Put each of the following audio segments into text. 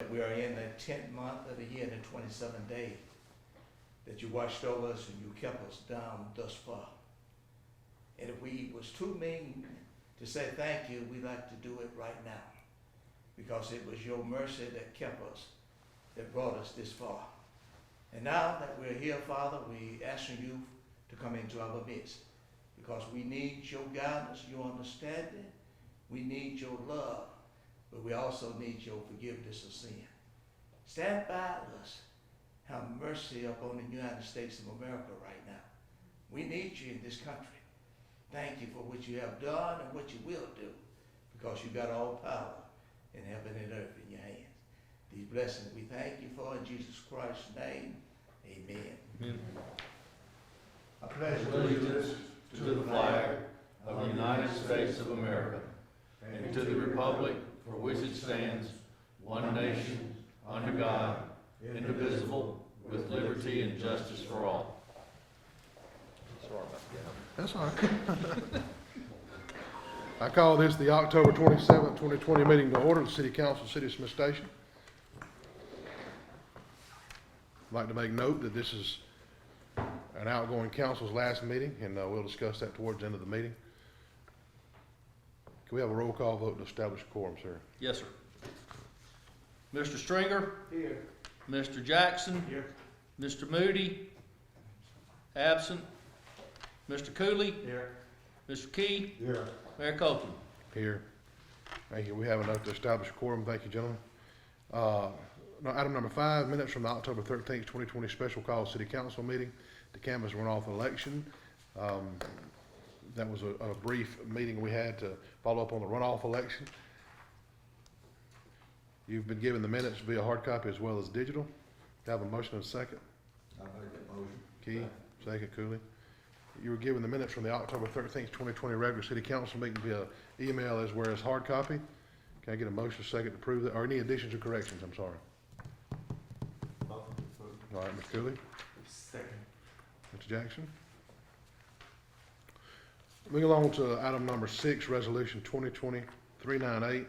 We are in the 10th month of the year, the 27th day that you watched over us and you kept us down thus far. And if we was too mean to say thank you, we'd like to do it right now, because it was your mercy that kept us, that brought us this far. And now that we're here, Father, we asking you to come into our midst, because we need your guidance, your understanding, we need your love, but we also need your forgiveness of sin. Stand by us. Have mercy upon the United States of America right now. We need you in this country. Thank you for what you have done and what you will do, because you got all power in heaven and earth in your hands. These blessings we thank you for in Jesus Christ's name. Amen. Amen. I pledge Allegiance to the flag of the United States of America and to the republic for which it stands, one nation, under God, indivisible, with liberty and justice for all. Sorry about that. That's all right. I call this the October 27th, 2020 meeting to order, the City Council, City of Smith Station. I'd like to make note that this is an outgoing council's last meeting, and we'll discuss that towards the end of the meeting. Can we have a roll call vote to establish a quorum, sir? Yes, sir. Mr. Stringer? Here. Mr. Jackson? Here. Mr. Moody? Absent. Mr. Cooley? Here. Mr. Key? Here. Mayor Copeland? Here. Thank you. We have a note to establish a quorum. Thank you, gentlemen. Item number 5, minutes from the October 13th, 2020 special call city council meeting to canvass runoff election. That was a brief meeting we had to follow up on the runoff election. You've been given the minutes via hard copy as well as digital. Have a motion and a second. I'll make that motion. Key, second, Cooley. You were given the minutes from the October 13th, 2020 regular city council meeting via email as well as hard copy. Can I get a motion second to approve that, or any additions or corrections? I'm sorry. Motion approved. All right, Mr. Cooley, Second. Mr. Jackson. Moving along to item number 6, resolution 2020-398,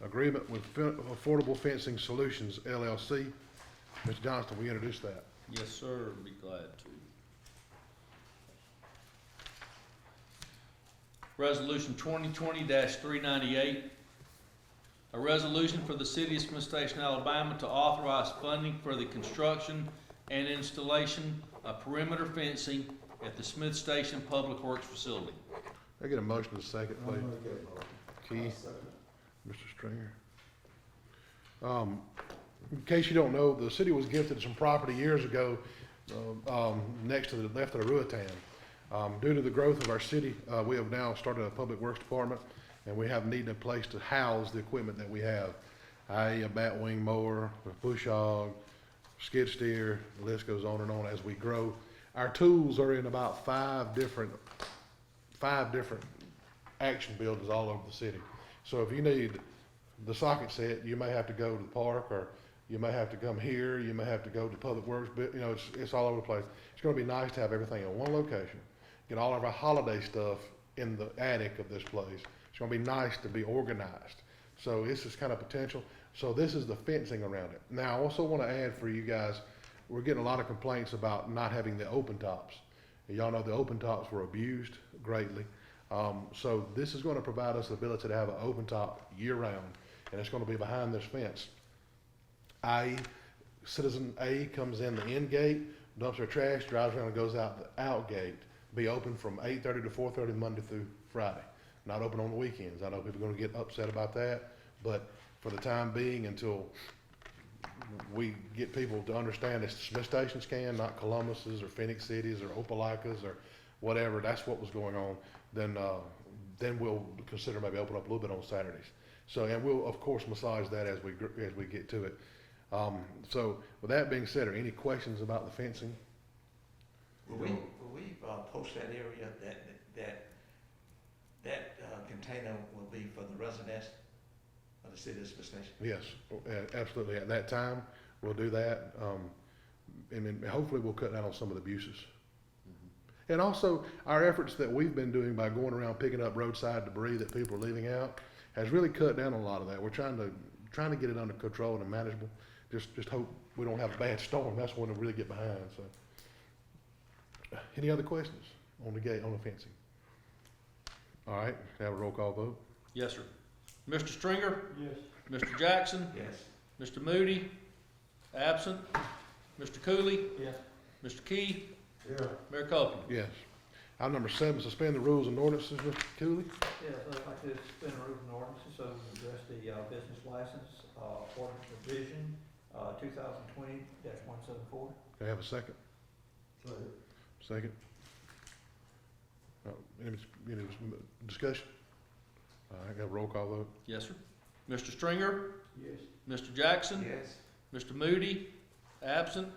agreement with Affordable Fencing Solutions LLC. Mr. Johnston, will you introduce that? Yes, sir. Be glad to. Resolution 2020-398, a resolution for the City of Smith Station, Alabama to authorize funding for the construction and installation of perimeter fencing at the Smith Station Public Works Facility. Can I get a motion and a second, I'll please? make that motion. Key, I'll second. Mr. Stringer. In case you don't know, the city was gifted some property years ago next to the left of the Ruatan. Due to the growth of our city, we have now started a public works department, and we have needed a place to house the equipment that we have, i.e. a batwing mower, a push hog, skid steer, the list goes on and on as we grow. Our tools are in about five different action buildings all over the city. So if you need the socket set, you may have to go to the park, or you may have to come here, you may have to go to Public Works, but you know, it's all over the place. It's gonna be nice to have everything in one location, get all of our holiday stuff in the attic of this place. It's gonna be nice to be organized. So this is kind of potential. So this is the fencing around it. Now, I also wanna add for you guys, we're getting a lot of complaints about not having the open tops. Y'all know the open tops were abused greatly. So this is gonna provide us the ability to have an open top year round, and it's gonna be behind this fence. I.e., citizen A comes in the in gate, dumps their trash, drives around and goes out the out gate. Be open from 8:30 to 4:30 Monday through Friday. Not open on the weekends. I know people are gonna get upset about that, but for the time being, until we get people to understand that Smith Stations can, not Columbus's or Phoenix Cities or Opelika's or whatever, that's what was going on, then we'll consider maybe open up a little bit on Saturdays. So, and we'll of course massage that as we get to it. So with that being said, are any questions about the fencing? Will we post that area, that container will be for the residents of the city of Smith Station? Yes, absolutely. At that time, we'll do that. And then hopefully we'll cut down on some of the abuses. And also our efforts that we've been doing by going around picking up roadside debris that people are leaving out has really cut down on a lot of that. We're trying to trying to get it under control and manageable. Just hope we don't have a bad storm. That's when it'll really get behind, so. Any other questions on the gate, on the fencing? All right, have a roll call vote. Yes, sir. Mr. Stringer? Yes. Mr. Jackson? Yes. Mr. Moody? Absent. Mr. Cooley? Yes. Mr. Key? Yeah. Mayor Copeland? Yes. Item number 7, suspend the rules and ordinances, Mr. Cooley. Yes, I'd like to suspend the rules and ordinances so we can address the business license, ordinance revision, 2020-174. Do I have a second? Second. Any discussion? All right, got a roll call vote. Yes, sir. Mr. Stringer? Yes. Mr. Jackson? Yes. Mr. Moody? Absent.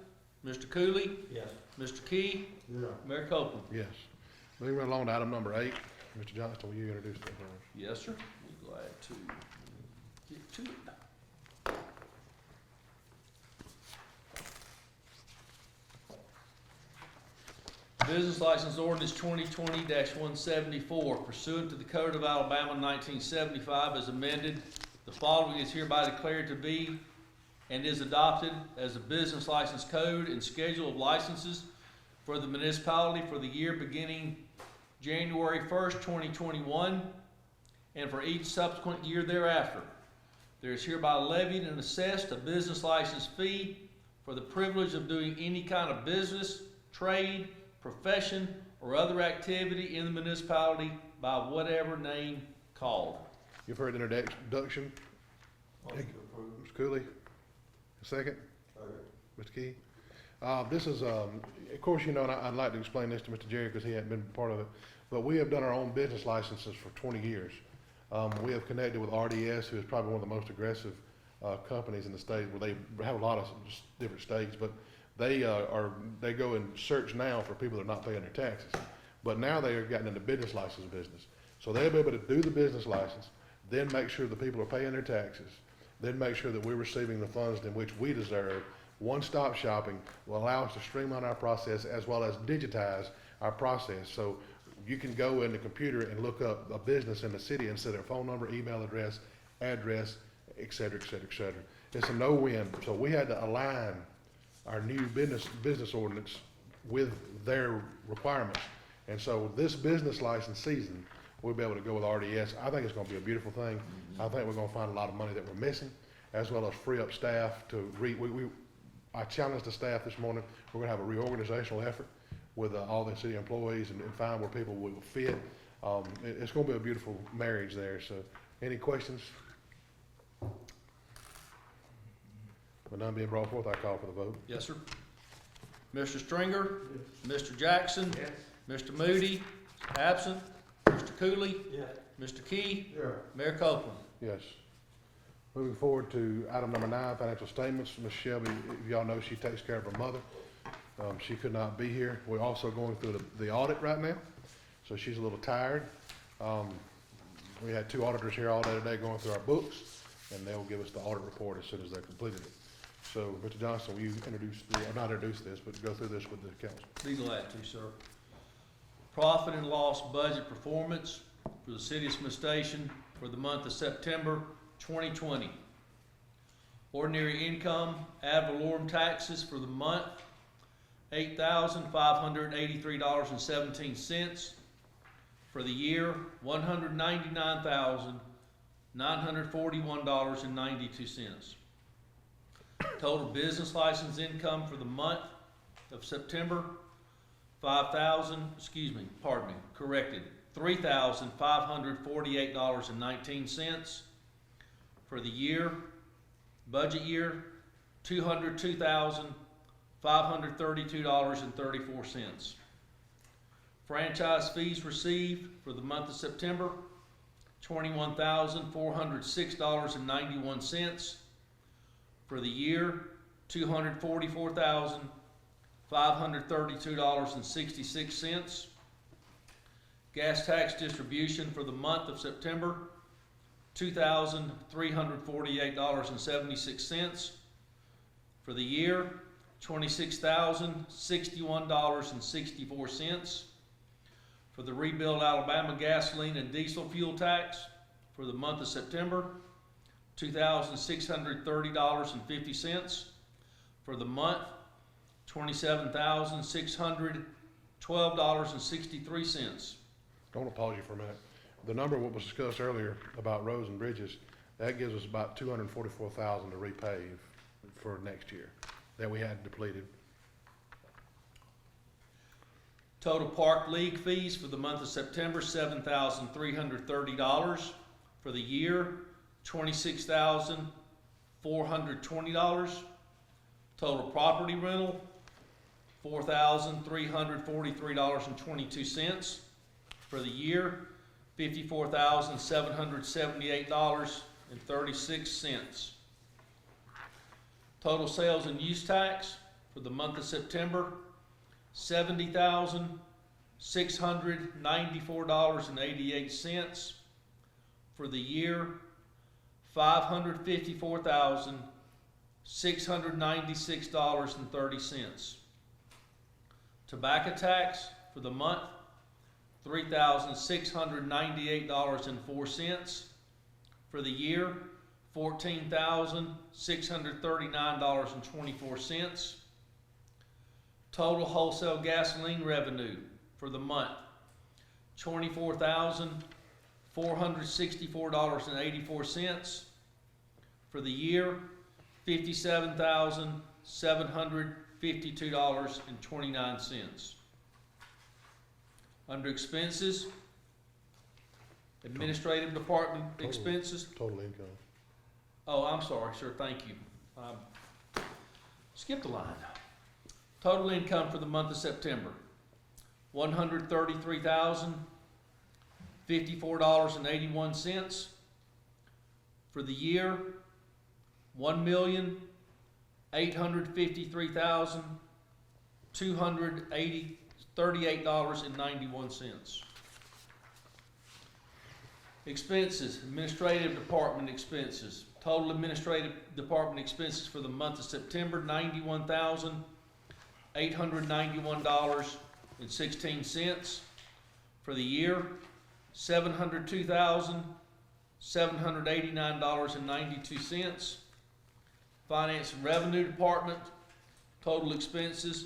Mr. Cooley? Yes. Mr. Key? Yeah. Mayor Copeland? Yes. Moving right along to item number 8. Mr. Johnston, will you introduce that for us? Yes, sir. Be glad to get to it. Business License Ordinance 2020-174 pursuant to the Code of Alabama 1975 as amended, the following is hereby declared to be and is adopted as a business license code and schedule of licenses for the municipality for the year beginning January 1st, 2021, and for each subsequent year thereafter. There is hereby levied and assessed a business license fee for the privilege of doing any kind of business, trade, profession, or other activity in the municipality by whatever name called. You've heard the introduction. Motion approved. Mr. Cooley, a second. Mr. Key. This is, of course, you know, and I'd like to explain this to Mr. Jerry because he hadn't been part of it, but we have done our own business licenses for 20 years. We have connected with RDS, who is probably one of the most aggressive companies in the state, where they have a lot of different states, but they go and search now for people that are not paying their taxes. But now they have gotten into business license business. So they'll be able to do the business license, then make sure the people are paying their taxes, then make sure that we're receiving the funds in which we deserve. One-stop shopping will allow us to streamline our process as well as digitize our process. So you can go in the computer and look up a business in the city and set their phone number, email address, et cetera, et cetera, et cetera. It's a no-win. So we had to align our new business ordinance with their requirements. And so this business license season, we'll be able to go with RDS. I think it's gonna be a beautiful thing. I think we're gonna find a lot of money that we're missing, as well as free up staff to I challenged the staff this morning. We're gonna have a reorganizational effort with all the city employees and find where people will fit. It's gonna be a beautiful marriage there. So any questions? With none being brought forth, I call for the vote. Yes, sir. Mr. Stringer? Mr. Jackson? Yes. Mr. Moody? Absent. Mr. Cooley? Yes. Mr. Key? Yeah. Mayor Copeland? Yes. Moving forward to item number 9, financial statements. Ms. Shelby, if y'all know, she takes care of her mother. She could not be here. We're also going through the audit right now, so she's a little tired. We had 2 auditors here all day today going through our books, and they'll give us the audit report as soon as they've completed it. So, Mr. Johnson, will you not introduce this, but go through this with the council? Be glad to, sir. Profit and loss budget performance for the city of Smith Station for the month of September 2020. Ordinary income, ad valorem taxes for the month, $8,583.17. For the year, $199,941.92. Total business license income for the month of September, $3,548.19. For the year, budget year, $202,532.34. Franchise fees received for the month of September, $21,406.91. For the year, $244,532.66. Gas tax distribution for the month of September, $2,348.76. For the year, $26,061.64. For the Rebuild Alabama gasoline and diesel fuel tax for the month of September, $2,630.50. For the month, $27,612.63. I want to pause you for a minute. The number what was discussed earlier about roads and bridges, that gives us about 244,000 to repave for next year that we had depleted. Total park league fees for the month of September, $7,330. For the year, $26,420. Total property rental, $4,343.22. For the year, $54,778.36. Total sales and use tax for the month of September, $70,694.88. For the year, $554,696.30. Tobacco tax for the month, $3,698.04. For the year, $14,639.24. Total wholesale gasoline revenue for the month, $24,464.84. For the year, $57,752.29. Under expenses, administrative department expenses. Total income. Oh, I'm sorry, sir, thank you. Skipped a line. Total income for the month of September, $133,054.81. For the year, $1,853,238.91. Expenses, administrative department expenses. Total administrative department expenses for the month of September, $91,891.16. For the year, $702,789.92. Finance and Revenue Department, total expenses,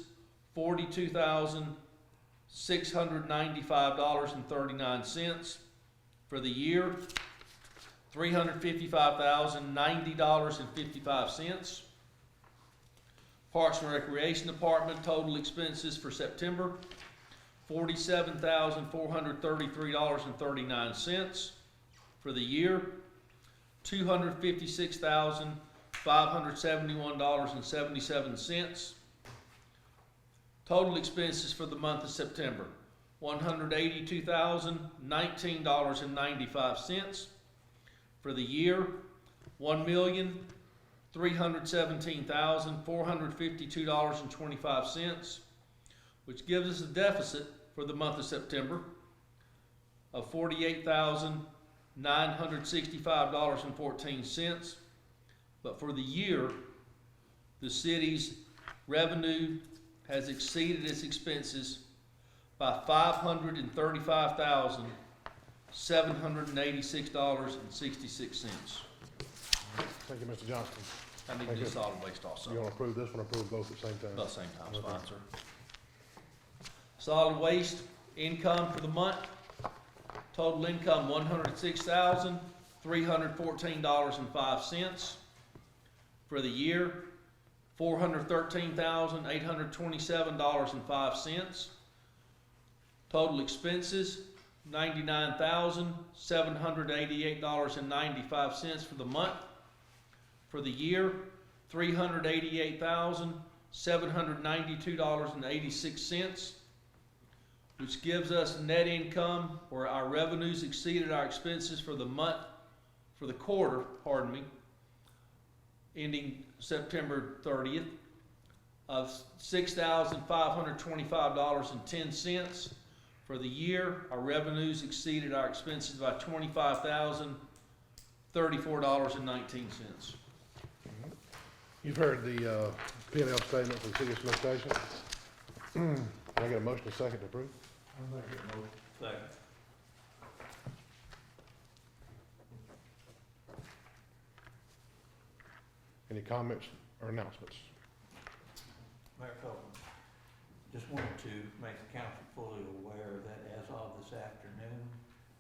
$42,695.39. For the year, $355,090.55. Parks and Recreation Department, total expenses for September, $47,433.39. For the year, $256,571.77. Total expenses for the month of September, $182,019.95. For the year, $1,317,452.25, which gives us a deficit for the month of September of $48,965.14. But for the year, the city's revenue has exceeded its expenses by $535,786.66. Thank you, Mr. Johnston. I need to Thank do you. solid waste also. You want to approve this one, approve both at the same time? About the same time, Okay. sponsor. Solid waste income for the month, total income $106,314.05. For the year, $413,827.05. Total expenses, $99,788.95 for the month. For the year, $388,792.86, which gives us net income, or our revenues exceeded our expenses for the month, for the quarter, ending September 30th, of $6,525.10. For the year, our revenues exceeded our expenses by $25,034.19. You've heard the P&L statement for the city of Smith Station. Can I get a motion to second to approve? I'll make it motion. Second. Any comments or announcements? Mayor Copeland, just wanted to make the council fully aware that as of this afternoon,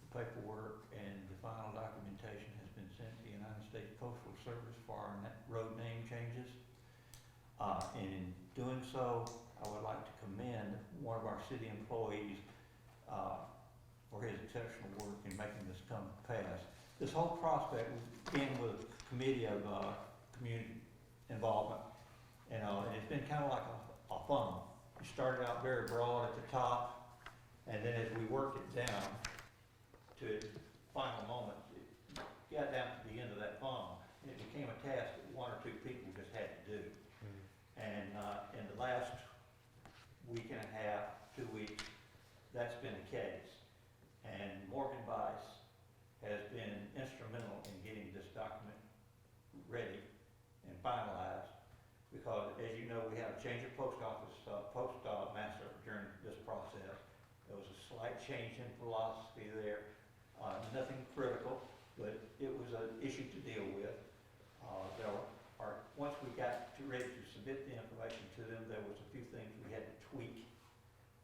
the paperwork and the final documentation has been sent to the United States Postal Service for our road name changes. And in doing so, I would like to commend one of our city employees for his exceptional work in making this come to pass. This whole prospect began with a committee of community involvement, and it's been kind of like a funnel. We started out very broad at the top, and then as we worked it down to its final moment, it got down to the end of that funnel, and it became a task that one or two people just had to do. And in the last week and a half, 2 weeks, that's been the case. And Morgan Weiss has been instrumental in getting this document ready and finalized, because as you know, we had a change of post office, master during this process. There was a slight change in philosophy there, nothing critical, but it was an issue to deal with. Once we got ready to submit the information to them, there was a few things we had to tweak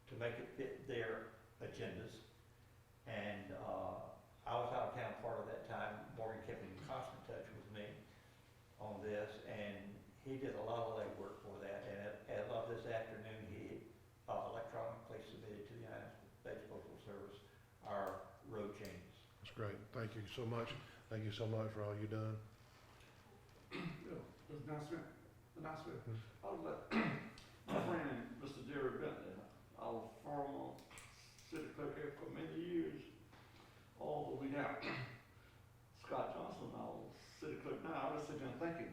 to make it fit their agendas. And I was out of town part of that time. Morgan kept in constant touch with me on this, and he did a lot of legwork for that. And as of this afternoon, he electronically submitted to the United States Postal Service our road changes. That's great. Thank you so much. Thank you so much for all you've done. Announcement. I would let my friend, Mr. Jerry Bentley, our former city clerk here for many years, all the way down. Scott Johnson, our city clerk now, I was sitting there thinking,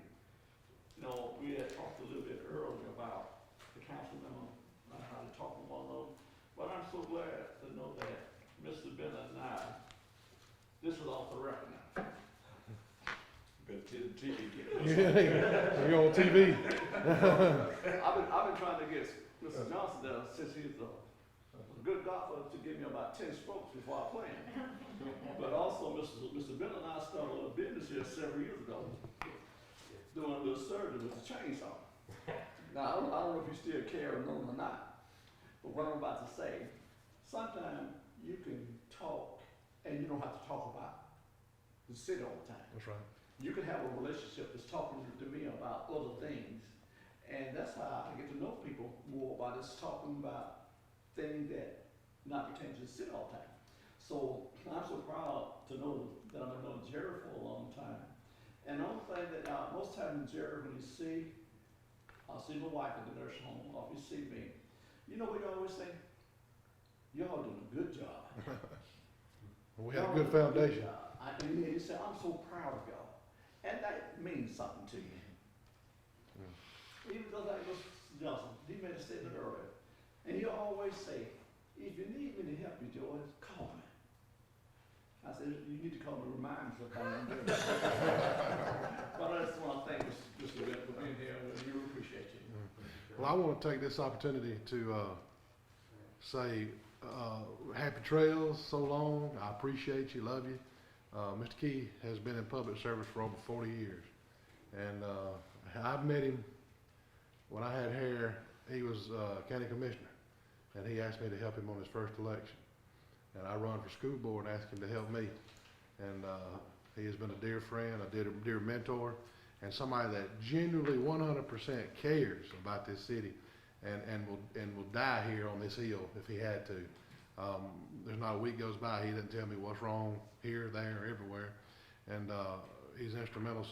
you know, we had talked a little bit earlier about the council member, not how to talk to one another, but I'm so glad to know that Mr. Bentley and I, this is off the record now. Better tell the TV You're on TV. I've been trying to get Mr. Johnson there since he's a good golfer to give me about 10 strokes before I play him. But also, Mr. Bennett and I started a little business here several years ago, doing a little surgery with a chainsaw. Now, I don't know if you still care or know or not, but what I'm about to say, sometimes you can talk and you don't have to talk about the city all the time. That's right. You can have a relationship that's talking to me about other things. And that's how I get to know people more by just talking about things that not pertain to the city all the time. So I'm so proud to know that I've known Jerry for a long time. And the only thing that most times Jerry, when you see, I'll see my wife at the nursing home, or if you see me, you know what you always say? Y'all doing a good job. We have a good foundation. And you say, I'm so proud of y'all. And that means something to you. Even though like Mr. Johnson, he made a statement earlier. And he'll always say, if you need me to help you, George, call me. I said, you need to call me to remind me sometime. But I just want to thank Mr. Bennett for being here, and we appreciate you. Well, I want to take this opportunity to say happy trails so long. I appreciate you, love you. Mr. Key has been in public service for over 40 years. And I've met him when I had hair. He was county commissioner. And he asked me to help him on his first election. And I run for school board and asked him to help me. And he has been a dear friend, a dear mentor, and somebody that genuinely 100% cares about this city and will die here on this hill if he had to. There's not a week goes by he doesn't tell me what's wrong here, there, everywhere. And he's instrumental.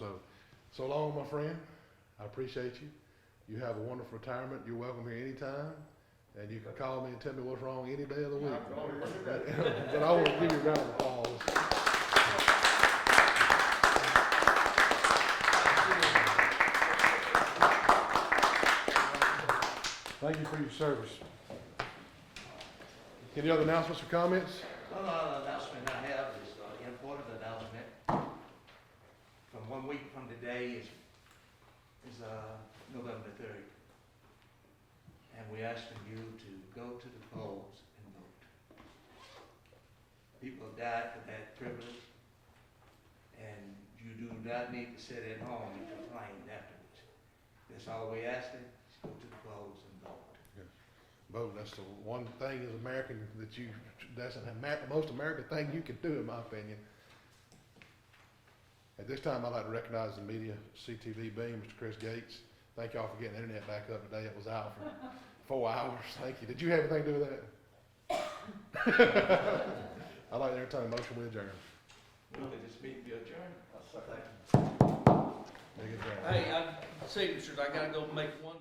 So long, my friend. I appreciate you. You have a wonderful retirement. You're welcome here anytime. And you can call me and tell me what's wrong any day of the week. But I want to give you a round of applause. Thank you for your service. Any other announcements or comments? Another announcement I have is an important announcement. From 1 week from today is November 3rd. And we're asking you to go to the polls and vote. People died for that privilege, and you do not need to sit at home and complain afterwards. That's all we asking, is go to the polls and vote. Vote, that's the one thing as American that you, that's the most American thing you can do, in my opinion. At this time, I'd like to recognize the media, CTV Beam, Mr. Chris Gates. Thank y'all for getting the internet back up today. It was out for 4 hours. Thank you. Did you have anything to do with that? I'd like to entertain a motion, we adjourn. Move that this meeting be adjourned. I second. Make it adjourn. Hey, signatures, I gotta go make one.